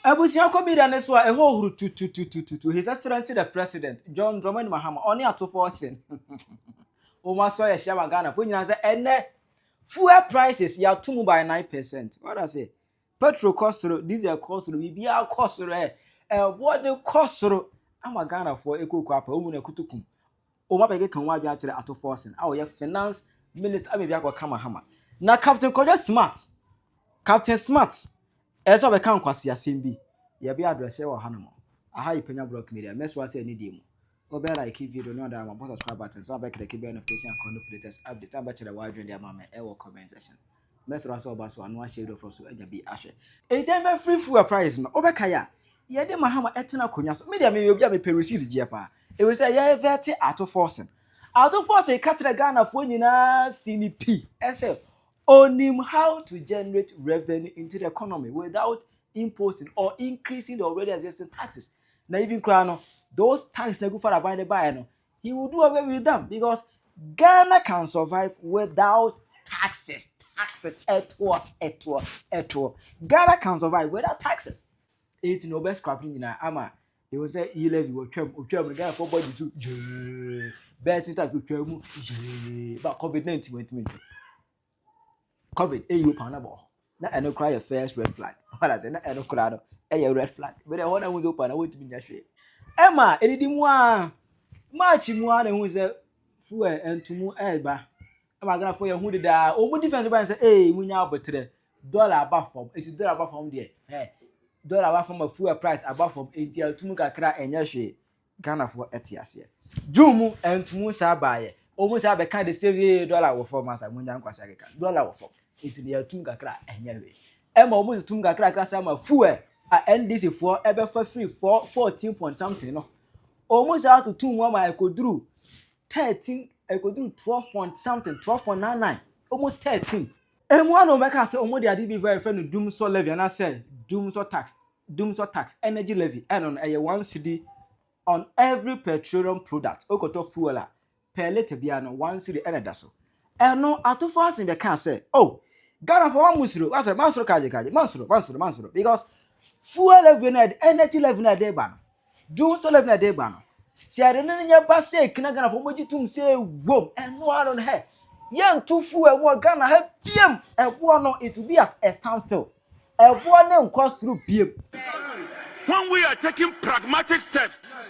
Abusia comedian is a whole to His Excellency the President, John Mahama Ato Forson. Oma so ya share Ghana. For you say ene fuel prices ya tumu by 9%. What I say? Petrol cost diesel cost we be our cost what the cost ama Ghana for eco kwapa omu na kutukum. Oma pege kan wa bi a kire Ato Forson. A ye finance minister abi bi akwa Mahama. Na Captain Koja Smart. Captain Smart. Eso be kan kwase asem bi. Ye be address e wo hanamo. Aha yi Penyah block media. Meswa say ni demo. Obe like video no da ma subscribe button so abek the key notification and for the latest update am back the wide the mama e wo comment section. Mesra so oba so anu a share for so eja bi ahwe. E time free fuel price no obeka ya. Ye de Mahama etena konya so. Media me obi a me receipt je pa. E we say ye veti Ato Forson. Ato Forson ka tire Ghana fo nyina CNP. E say onim how to generate revenue into the economy without imposing or increasing the already existing taxes. Now even crown those taxes that go for the buyer, no, he will do away with them because Ghana can survive without taxes. Taxes at all. Ghana can survive without taxes. It's no best scrapping in ama. He will say he levy will come Ghana for body to bet tax will come but COVID-19 went to COVID, you panabo. Na eno cry your first red flag. What I say, na eno cry a red flag. But the one I was open, I want to be your shade. Emma, anything more. March in one and who is a fool and to move elba. Am I gonna for your hoodie da? Oh, what difference about say, hey, we now but today. Dollar above from $80 above from there. Hey, dollar above from a fuel price above from 80 to muka cry and your shade. Ghana for etias here. Jumu and to Musa buy. Almost have a kind of $70 for months. I won't $1 for. It's near Tunga crack anyway. Emma almost Tunga crack some fuel at NDC for ever for free for 14 point something. No, almost out to 2 more. I could do 13. I could do 12 point something, 12.99, almost 13. And one of my cast almost the be very friend of doom so levy, and I said doom so tax, energy levy, and on a 1 cedi on every petroleum product. Okoto fuel per liter biano 1 cedi and a dasso. And no, Ato Forson they can say, oh. Ghana for one musro, as a mansro kaji, mansro, because fuel level energy level na day ban. Doom so level na day ban. See, I don't know your bus say, can I Ghana for what you say, whoa, and no one on her. Young two fuel, what Ghana have PM, and one it will be at a standstill. And one name cost through PM. When we are taking pragmatic steps,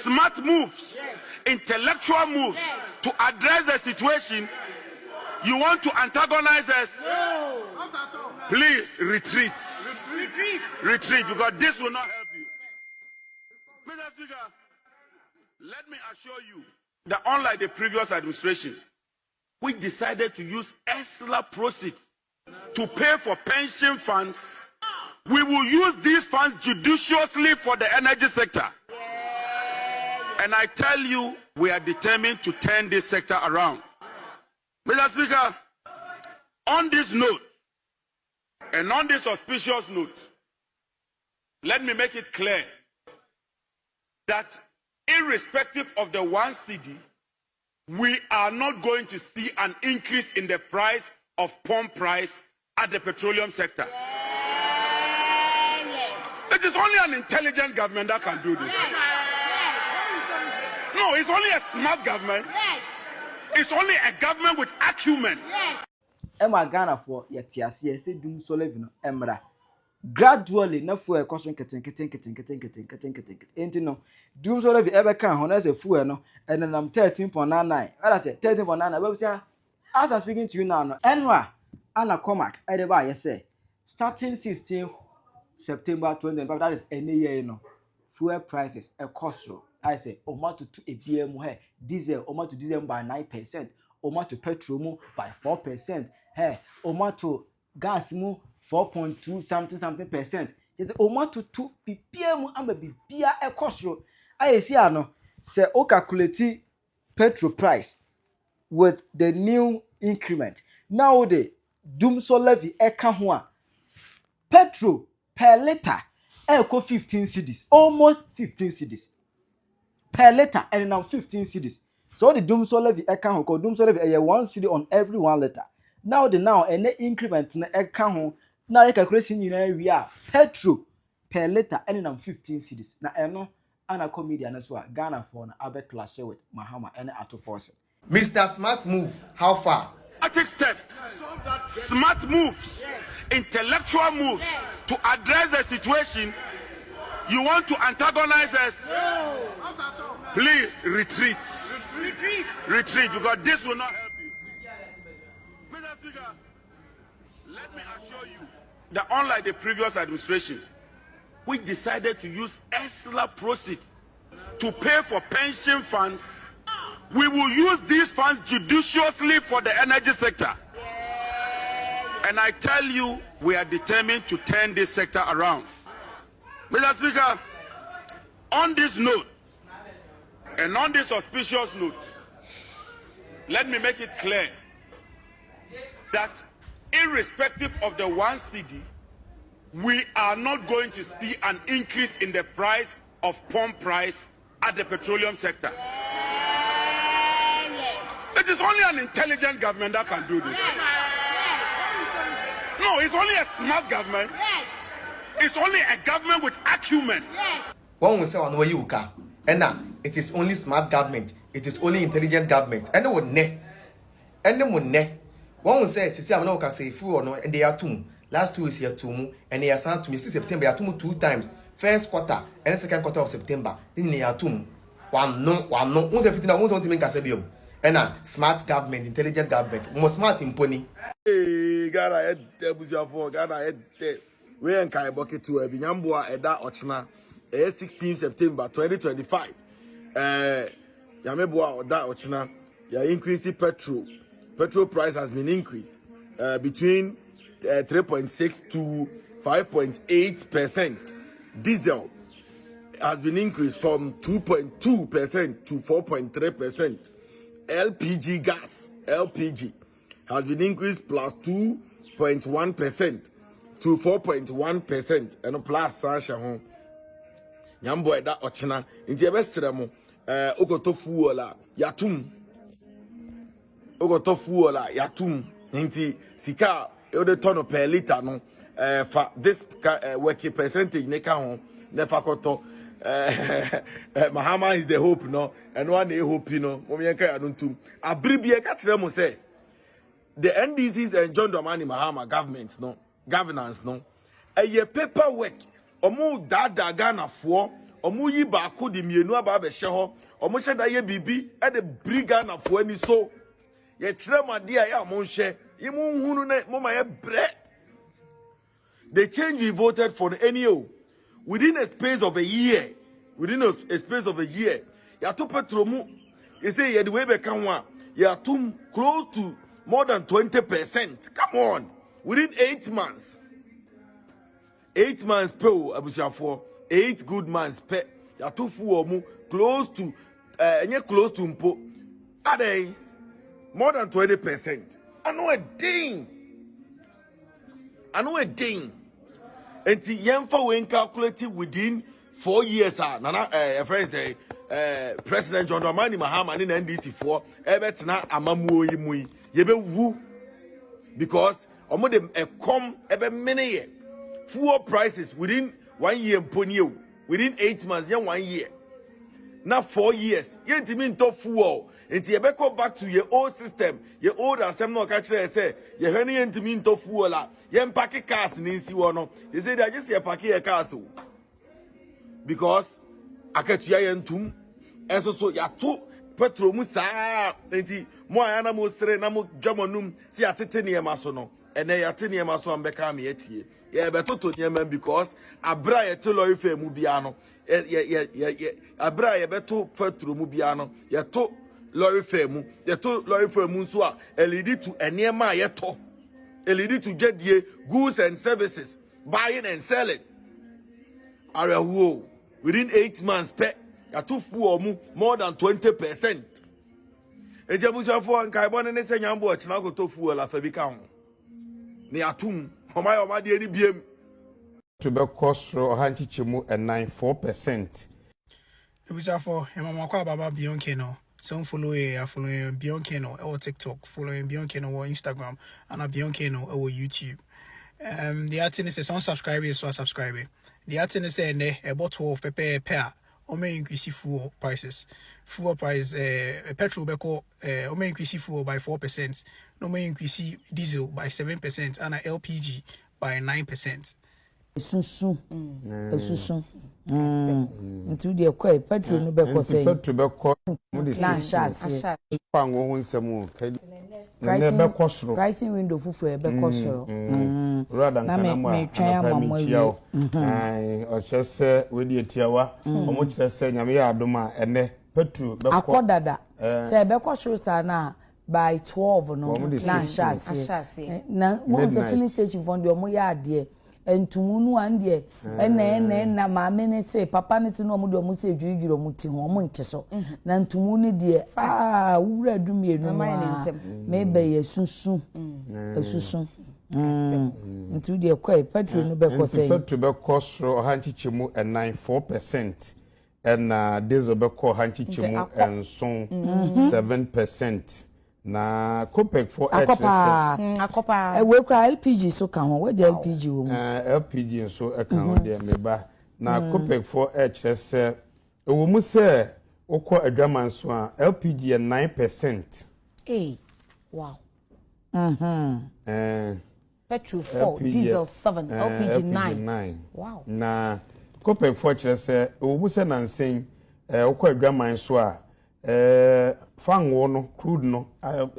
smart moves, intellectual moves to address the situation, you want to antagonize us? No. Please retreat. Retreat, because this will not help you. Mr. Speaker, let me assure you that unlike the previous administration, we decided to use extra proceeds to pay for pension funds. We will use these funds judiciously for the energy sector. And I tell you, we are determined to turn this sector around. Mr. Speaker, on this note, and on this auspicious note, let me make it clear that irrespective of the 1 cedi, we are not going to see an increase in the price of pump price at the petroleum sector. It is only an intelligent government that can do this. No, it's only a smart government. It's only a government with acumen. Emma Ghana for yetiasie say doom so level no emra. Gradually na fuel cost keten. Enti no doom so level ebe kan ho na say fuel no enenam 13.99. What say 13.99 we say as I'm speaking to you now no enwa ana comac e dey ba ye say starting 16 September 2025, that is any year no fuel prices a cost. I say omato to a BM hey diesel omato diesel by 9%, omato petrol by 4%, hey omato gas 4.2 something percent. Just omato to BPM amba bibia a cost. I see ano say o calculate petrol price with the new increment. Now the doom so levy e ka ho a petrol per liter equal 15 cedis, almost 15 cedis per liter, and now 15 cedis. So the doom so levy account called doom so levy 1 cedi on every 1 liter. Now the increment na account now calculation we are petrol per liter any nam 15 cedis. Na eno ana comedian as well. Ghana for na abe clashe with Mahama and Ato Forson. Mr. Smart Move, how far? Steps, smart moves, intellectual moves to address the situation. You want to antagonize us? Please retreat. Retreat, because this will not help you. Mr. Speaker, let me assure you that unlike the previous administration, which decided to use extra proceeds to pay for pension funds, we will use these funds judiciously for the energy sector. And I tell you, we are determined to turn this sector around. Mr. Speaker, on this note, and on this auspicious note, let me make it clear that irrespective of the 1 cedi, we are not going to see an increase in the price of pump price at the petroleum sector. It is only an intelligent government that can do this. No, it's only a smart government. It's only a government with acumen. One will say on where you can. And now it is only smart government. It is only intelligent government. And they will ne. And they will ne. One will say, "See, I'm not going to say full or no." And they are two. Last 2 weeks here two, and they are sent to me 6 September. They are two times. First quarter and the second quarter of September. Then they are two. One no. Once everything I want to make a sebium. And now smart government, intelligent government. More smart in pony. Hey, Ghana head for Ghana head. We and Kai Bucket to a Binyambua Eda Ochna, 16 September 2025. Yamebua Oda Ochna, ya increasing petrol. Petrol price has been increased between 3.6 to 5.8%. Diesel has been increased from 2.2% to 4.3%. LPG gas, LPG, has been increased plus 2.1% to 4.1%. And plus Sasha home. Yambo Eda Ochna, in the Westeramo, Ogoto Fuola, Yatum. Ogoto Fuola, Yatum, Inti Sika, Ode ton per liter, no, for this working percentage, Neka home, Nefakoto. Mahama is the hope, no, and one day hope, you know. Abribia Katremo say the NDCs and John Mahama government, no, governance, no, a year paperwork, omu dada Ghana for, omu yiba kudi mienu ababe sheho, omu sheda ye bibi, e de brigana for any so, ye trema dia ya monshe, imu hunu ne, mama ye bre. The change we voted for the NEO. Within a space of a year, you to petromu, you say you the way back one, you too close to more than 20%. Come on, within 8 months. 8 months per abusia for 8 good months per you too full close to close to mpo. Are they more than 20%? I know a ding. And the Yemfa when calculated within 4 years, Nana, friend say, President John Mahama in NDC for Ebetina Amamu Yimui, Yebe Woo, because among them a come ebe many year. Fuel prices within 1 year, ponyo, within 8 months, 1 year. Now 4 years, you ain't mean to fuel. Until you go back to your old system, your old assembly catcher say, you ain't mean to fuel. You pack cars in Siwano. You say that just you pack a castle. Because I catch you and so ya two petrol musa enti mo ayana mo sere na mo dwamonum si atete ne maso and then yate ne maso ambeka me etie ye beto to ne because abra ye to lorry fa mu bia no abra ye beto petrol mu bia no ye to lorry fa mu nso a lead to enema ye to lead to get the goods and services buying and selling are within 8 months per ya to full more than 20%. Ejabuja for and Kaibon and Senyambo Chinago to fuel la Fabican. Ni atum, Homa de BM. To be cost for Hantichimu and 94%. Ebuja for Emma Baba Beyond Keno. Some follow Beyond Keno or TikTok, following Beyond Keno or Instagram, and a Beyond Keno or YouTube. The article is some subscribers so subscriber. The article is about 12 per or may increase fuel prices. Fuel price petrol beko or may increase fuel by 4%. No may increase diesel by 7% and LPG by 9%. Esusun. Into the quay petrol no beko say. Petrol beko mo de say. Pan wo nsɛm Pricing window fufu beko soro. Rather than ɔhyɛ sɛ wedi etiawa ɔmo kyerɛ sɛ nyame yɛ adom a ɛnɛ petrol beko akodada sɛ beko soro sa na by 12 no na shase na mo the filling station for the omo ya ade entumu nu an de na maame ne say papa ne se no omo de omo se dwudwuro omo ti ho omo nte so na ntumu ne de wura dumienu me be yesusu esusu into the quay petrol no be ko say petrol be cost hanchichemu 4% and diesel be ko hanchichemu and 7%. Na copec for akopa we kra LPG so kan ho we the LPG wo LPG so e kan ho de meba na copec for HS e wo mu se okọ adwaman so a LPG 9%. Wow. Petrol 4, diesel 7, LPG 9. Wow. Na copec for HS e wo mu se nansen okọ adwaman so a fango no crude no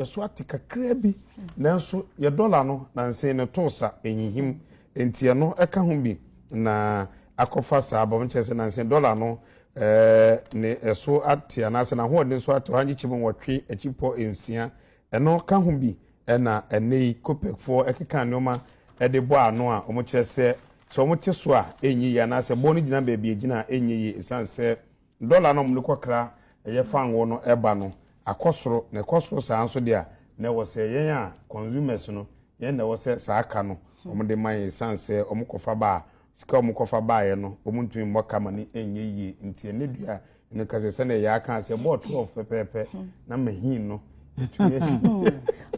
so atika krabi nanso ye dollar no nansen ne tosa enyihim entie no eka ho bi na akofa sa abom chese nansen dollar no ne eso atia na se na ho de so ato hanji chimo wotwe achipo ensia eno ka ho bi na enei copec for ekeka noma de bo ano a omo chese so omo te so a enyi ya na se bo no gina baabi gina enyi yi esanse dollar no mo kokra eye fango no eba no akosoro na ekosoro saa nso de a na wo se yen a consumers no yen na wo se saa aka no omo de man sanse omo kofa ba sika omo kofa ba ye no omo ntumi mboka mani enye yi ntie ne dua ne kase se na ya aka se bo 12 pepepe na mahin no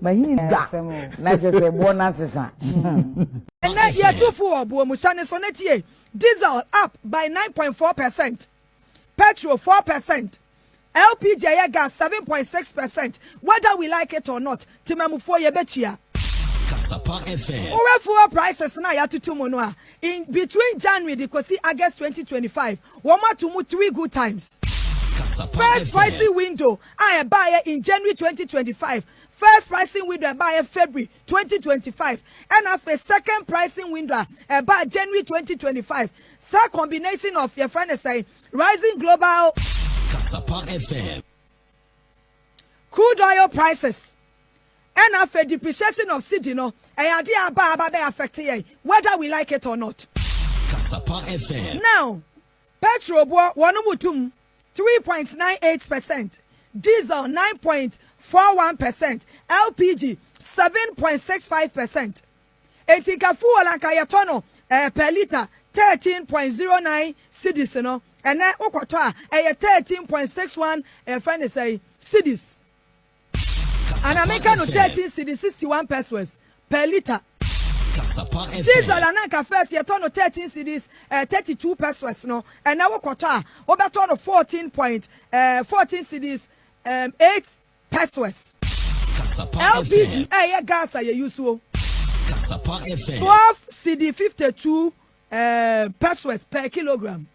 mahin da na je se bo na sesa na ye tufu obo mu sane so na tie diesel up by 9.4%, petrol 4%, LPG gas 7.6%. Whether we like it or not, Timamufo yebetua. Kasapa FM. Fuel prices na ya tutumonoa. In between January to August 2025, woma tumu 3 good times. Kasapa First FM. pricing window I buy in January 2025. First pricing window I buy February 2025. And after second pricing window I buy January 2025. So combination of your friend say rising global Kasapa FM. Crude oil prices and after depreciation of cedi no idea about affecting whether we like it or not. Kasapa FM. Now, petrol boy 3.98%, diesel 9.41%, LPG 7.65%. Etika fuel and kayatono per liter 13.09 cedis no. And then Okotwa 13.61 friend say cedis. And American 13 cedis 61 pesos per liter. Diesel and Anka first year turn 13 cedis 32 pesos no. And now Okotwa over turn 14 cedis 8 pesos. LPG gas I use 12 cedi 52 pesos per kilogram.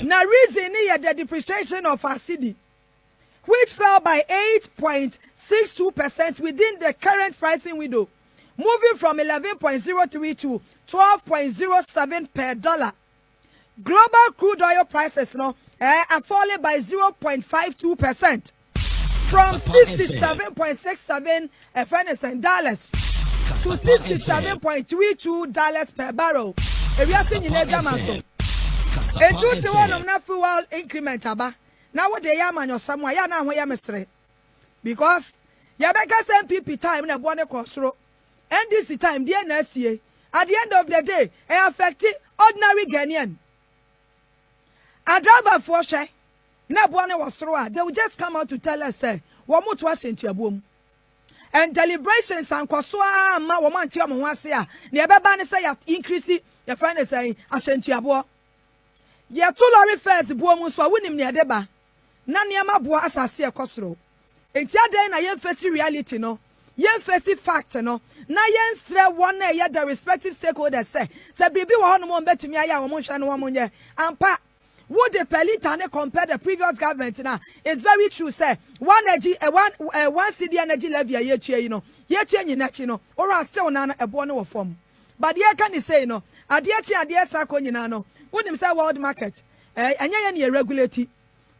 Now reason here the depreciation of our cedi, which fell by 8.62% within the current pricing window, moving from 11.03 to 12.07 per dollar. Global crude oil prices now are falling by 0.52% from $67.67 dollars to $67.32 per barrel. If you are seeing in the and 21 of fuel increment aba. Now what they yaman or somewhere ya na ya mesre. Because Yabeka MPP time na bone control. NDC time the NSA at the end of the day it affected ordinary Ghanaian. A driver for share na bone was through. They will just come out to tell us say what much was into your boom. and deliberations and kwaswa ma wo man tia mo ho ase a na ebeba ne say ya increase your friend is saying ashentuabo ye to lorry first buo mu so wonim ne edeba na niam boa asase ekosoro enti adan na ye face reality no ye face fact no na ye nsre one na ye the respective stakeholders say bibi wo hono mo betumi aya wo mo hwa no wo mo nye ampa would the Pelita compare the previous government now? It's very true, sir. One city energy levy a year, you know, or still none a bono form. But yeah, can you say no? A dear Sako, you know, wouldn't say world market, and ye regulate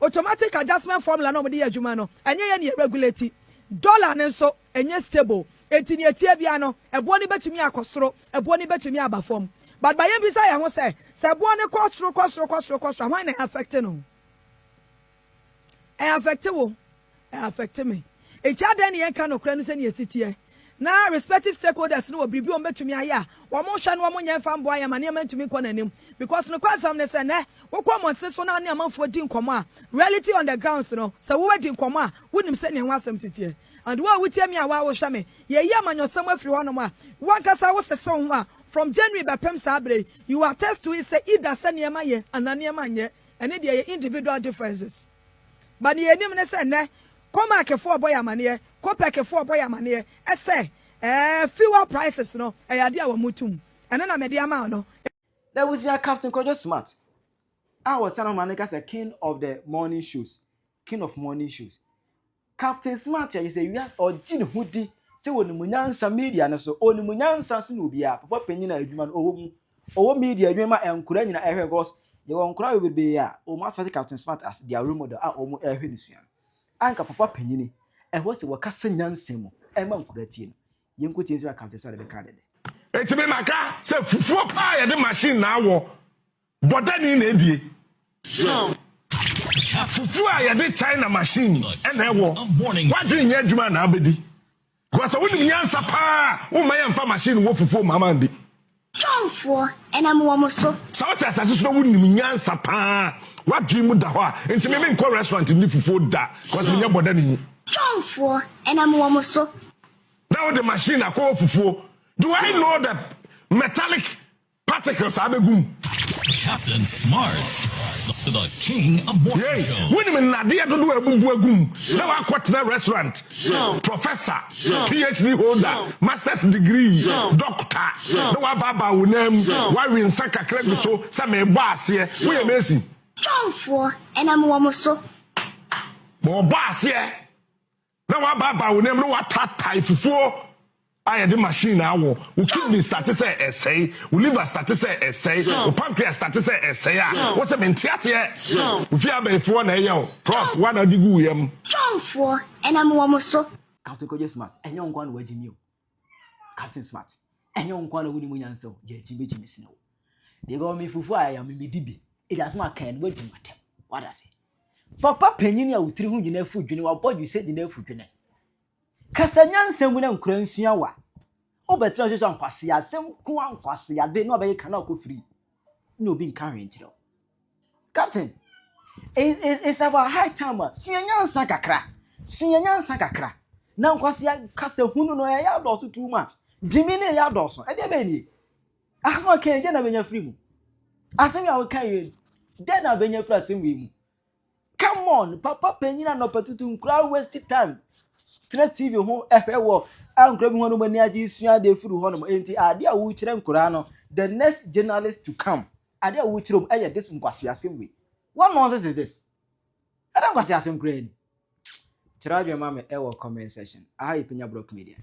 automatic adjustment formula, nobody a Jumano, and ye regulate dollar and so, and yes, stable. 18 year Tiaviano, a boni bet to me a costro, a boni bet to me a form. But by every side, I will say, Sabuana cost, why not affect no? I affect me. A child any kind of cleanse in your city. Now, respective stakeholders know be on to me. One motion, one more fan boy, and my meant to make one name because no questions and what common says on a month for Jim Comma. Reality on the grounds, no. So, what Jim Comma wouldn't send him was some city. And what would tell me a while, Shame? Yeah, man, you're somewhere through one of my one cast I was a song. From January by Pem Sabre, you attest to it, say either Sanyamaye and Nanyamanye, and it individual differences. But the enemy said, ne, come back a 4 boy a manier, come back a 4 boy a manier, I say, fewer prices, no, a idea of mutum, and then I made the amount, no. That was your Captain Kojo Smart. I was San Monica, a king of the morning shoes, king of morning shoes. Captain Smart, you say, yes, or Jin Hoodie. Se woni munyansa media na so oni munyansa so no bia papa Penyah adwuma no owo media adwuma enkura nyina ehwe gos ye wonkura we be a o ma so Captain Smart as their role model a o mo ehwe ni sua anka papa Penyah ni ehwo se wakasa nyansa mu ema nkura tie no yenkotie nsi Captain Smart be ka dede eti be maka se fufuo pa ye de machine na awo bodani na edie fufuo a ye de China machine na ewo wadwe nya adwuma na abedi. Because I wouldn't answer pa, who may have machine work for Mamandi. John for, and I'm almost so. South as I wouldn't answer pa. What dream would that? And to me, in call restaurant to live for food that, because we never done. John for, and I'm almost so. Now the machine I call for. Do I know the metallic particles are the goom? Captain Smart. The king of morning show. When Nadia to do a boom. Now I quit the restaurant. Professor, PhD holder, master's degree, doctor. No Baba will name. Why we in Saka Craig so some boss here. We are messy. John for, and I'm almost so. More boss here. Now Baba will name no what type for. I had the machine now. We kidney started say essay. We liver started say essay. We pancreas started say essay. What's a mentality? We feel before na yo. Prof, one of the good John for, and I'm almost so. Captain Kojo Smart and young one where Jimmy Captain Smart and young one who would answer Jimmy Snow. They go me fufu I am me dibi. It does not can wait to matter. What I say? Papa Penyah will 300 food, you know what you said in the food. Kasanyan semu na nkura nsua wa obetra so ankwase asem ko ankwase ade no be kana ko free no be nkan hwenkyerɛ Captain it's about high time suanyansa kakra na nkwase kasa hunu no ya doso too much Jimmy ne ya doso e de be ni asma kan je na benya free mu asem ya kan ye de na benya free asem wi mu come on Papa Penyah no patutu nkura waste time straight TV ho ehwe ankra bi ho no mani agi sua de furu ho no enti ade a wo kire nkura no the next journalist to come ade a wo kire em this nkwase asem we what nonsense is this ade nkwase asem kra ni kira adwe ma me comment section aha Penyah Block Media.